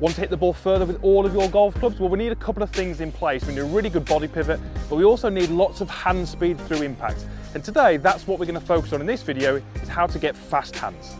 Want to hit the ball further with all of your golf clubs? Well, we need a couple of things in place. We need a really good body pivot, but we also need lots of hand speed through impact. And today, that's what we're going to focus on in this video, is how to get fast hands.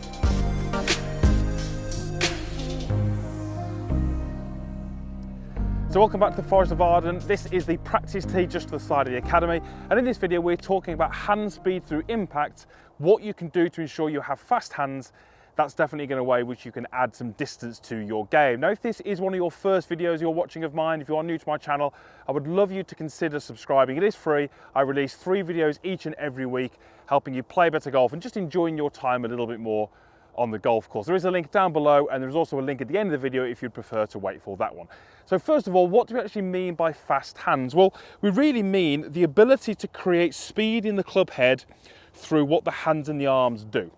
So welcome back to the Forest of Arden. This is the practice tee just to the side of the academy. And in this video, we're talking about hand speed through impact, what you can do to ensure you have fast hands. That's definitely going to way which you can add some distance to your game. Now, if this is one of your first videos you're watching of mine, if you are new to my channel, I would love you to consider subscribing. It is free. I release 3 videos each and every week, helping you play better golf and just enjoying your time a little bit more on the golf course. There is a link down below, and there's also a link at the end of the video if you'd prefer to wait for that one. So first of all, what do we actually mean by fast hands? Well, we really mean the ability to create speed in the club head through what the hands and the arms do.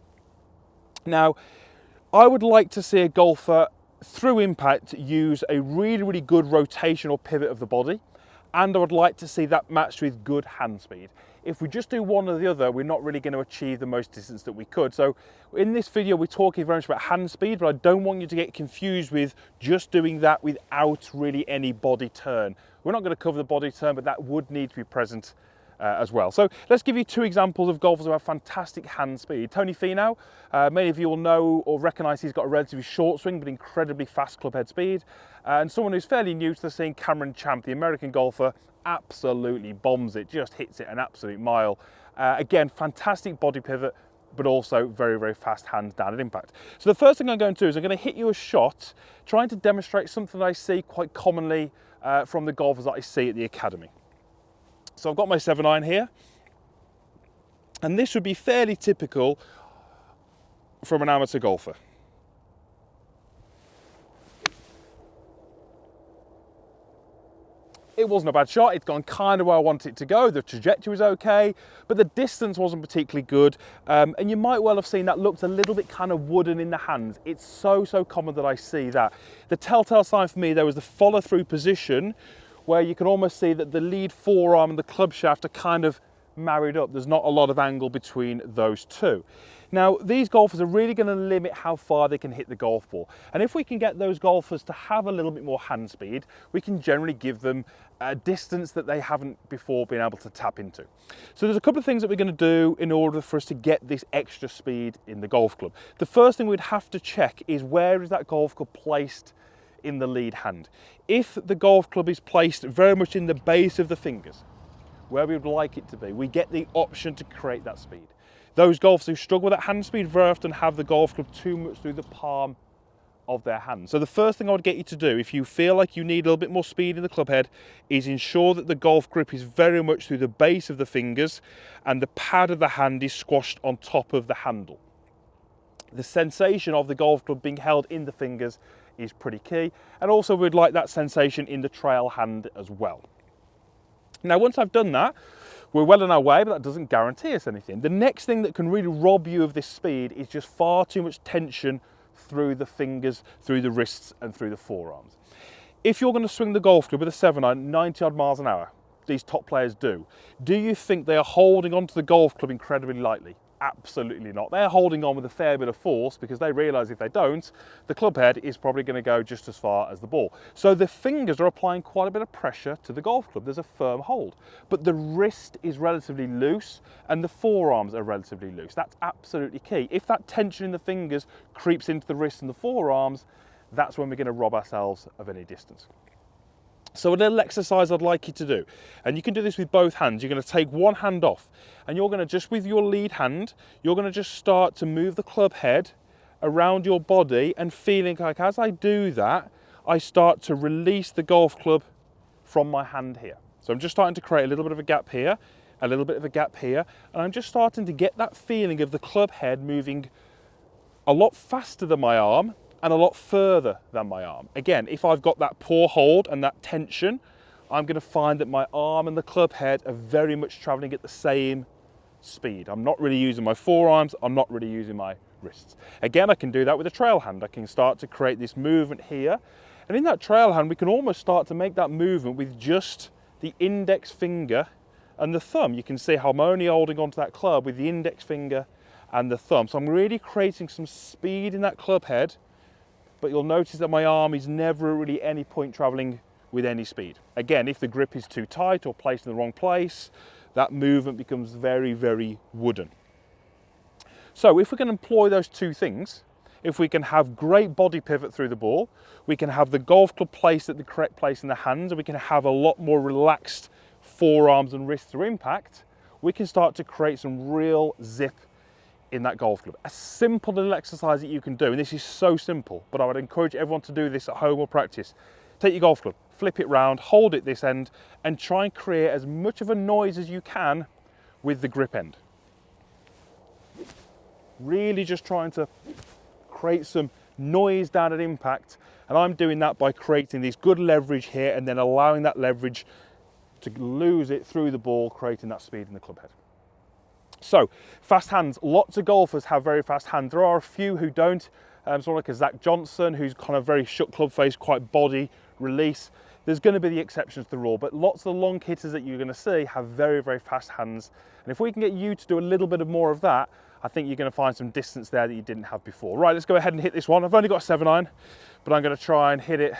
Now, I would like to see a golfer through impact use a really good rotation or pivot of the body, and I would like to see that matched with good hand speed. If we just do one or the other, we're not really going to achieve the most distance that we could. So in this video, we're talking very much about hand speed, but I don't want you to get confused with just doing that without really any body turn. We're not going to cover the body turn, but that would need to be present as well. So let's give you 2 examples of golfers who have fantastic hand speed. Tony Finau, many of you will know or recognise he's got a relatively short swing but incredibly fast club head speed. And someone who's fairly new to the scene, Cameron Champ, the American golfer, absolutely bombs it, just hits it an absolute mile. Again, fantastic body pivot, but also very fast hands down at impact. So the first thing I'm going to do is I'm going to hit you a shot, trying to demonstrate something that I see quite commonly from the golfers that I see at the academy. So I've got my 7-iron here, and this would be fairly typical from an amateur golfer. It wasn't a bad shot, it's gone kind of where I wanted it to go, the trajectory was okay, but the distance wasn't particularly good, and you might well have seen that looked a little bit kind of wooden in the hands. It's so common that I see that. The telltale sign for me there was the follow through position, where you can almost see that the lead forearm and the club shaft are kind of married up. There's not a lot of angle between those two. Now, these golfers are really going to limit how far they can hit the golf ball. And if we can get those golfers to have a little bit more hand speed, we can generally give them a distance that they haven't before been able to tap into. So there's a couple of things that we're going to do in order for us to get this extra speed in the golf club. The first thing we'd have to check is where is that golf club placed in the lead hand. If the golf club is placed very much in the base of the fingers, where we would like it to be, we get the option to create that speed. Those golfers who struggle with that hand speed very often have the golf club too much through the palm of their hand. So the first thing I would get you to do, if you feel like you need a little bit more speed in the club head, is ensure that the golf grip is very much through the base of the fingers and the pad of the hand is squashed on top of the handle. The sensation of the golf club being held in the fingers is pretty key, and also we'd like that sensation in the trail hand as well. Now, once I've done that, we're well on our way, but that doesn't guarantee us anything. The next thing that can really rob you of this speed is just far too much tension through the fingers, through the wrists and through the forearms. If you're going to swing the golf club with a 7-iron 90 odd miles an hour, these top players do you think they are holding onto the golf club incredibly lightly? Absolutely not. They're holding on with a fair bit of force because they realise if they don't, the club head is probably going to go just as far as the ball. So the fingers are applying quite a bit of pressure to the golf club. There's a firm hold. But the wrist is relatively loose and the forearms are relatively loose. That's absolutely key. If that tension in the fingers creeps into the wrist and the forearms, that's when we're going to rob ourselves of any distance. So a little exercise I'd like you to do, and you can do this with both hands. You're going to take one hand off and you're going to just with your lead hand, you're going to just start to move the club head around your body and feeling like as I do that, I start to release the golf club from my hand here. So I'm just starting to create a little bit of a gap here, a little bit of a gap here, and I'm just starting to get that feeling of the club head moving a lot faster than my arm and a lot further than my arm. Again, if I've got that poor hold and that tension, I'm going to find that my arm and the club head are very much traveling at the same speed. I'm not really using my forearms, I'm not really using my wrists. Again, I can do that with a trail hand. I can start to create this movement here, and in that trail hand, we can almost start to make that movement with just the index finger and the thumb. You can see how I'm only holding onto that club with the index finger and the thumb. So I'm really creating some speed in that club head but you'll notice that my arm is never really any point traveling with any speed. Again, if the grip is too tight or placed in the wrong place, that movement becomes very, very wooden. So if we can employ those two things, if we can have great body pivot through the ball, we can have the golf club placed at the correct place in the hands, and we can have a lot more relaxed forearms and wrists through impact, we can start to create some real zip in that golf club. A simple little exercise that you can do, and this is so simple, but I would encourage everyone to do this at home or practice. Take your golf club, flip it round, hold it this end, and try and create as much of a noise as you can with the grip end. Really just trying to create some noise down at impact, and I'm doing that by creating this good leverage here and then allowing that leverage to lose it through the ball, creating that speed in the club head. So, fast hands. Lots of golfers have very fast hands. There are a few who don't. Someone like a Zach Johnson, who's kind of very shut club face, quite body release. There's going to be the exceptions to the rule, but lots of the long hitters that you're going to see have very, very fast hands. And if we can get you to do a little bit of more of that, I think you're going to find some distance there that you didn't have before. Right, let's go ahead and hit this one. I've only got a 7-iron, but I'm going to try and hit it.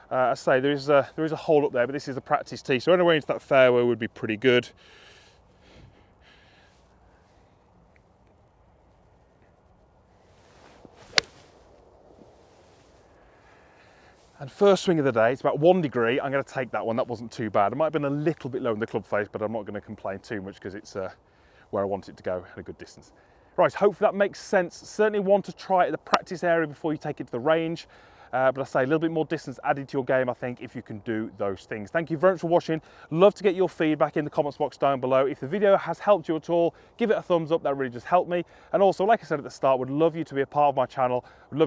I say there is a hole up there, but this is the practice tee, so anywhere into that fairway would be pretty good. And first swing of the day, it's about 1 degree. I'm going to take that one. That wasn't too bad. It might have been a little bit low in the club face, but I'm not going to complain too much because it's where I want it to go at a good distance. Right, hopefully that makes sense. Certainly want to try it at the practice area before you take it to the range. But I say a little bit more distance added to your game, I think, if you can do those things. Thank you very much for watching. Love to get your feedback in the comments box down below. If the video has helped you at all, give it a thumbs up. That really just helped me. And also, like I said at the start, would love you to be a part of my channel. Would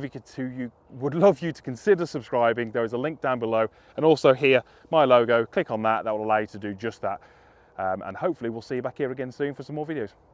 love you to consider subscribing. There is a link down below. And also here, my logo. Click on that. That will allow you to do just that. And hopefully we'll see you back here again soon for some more videos.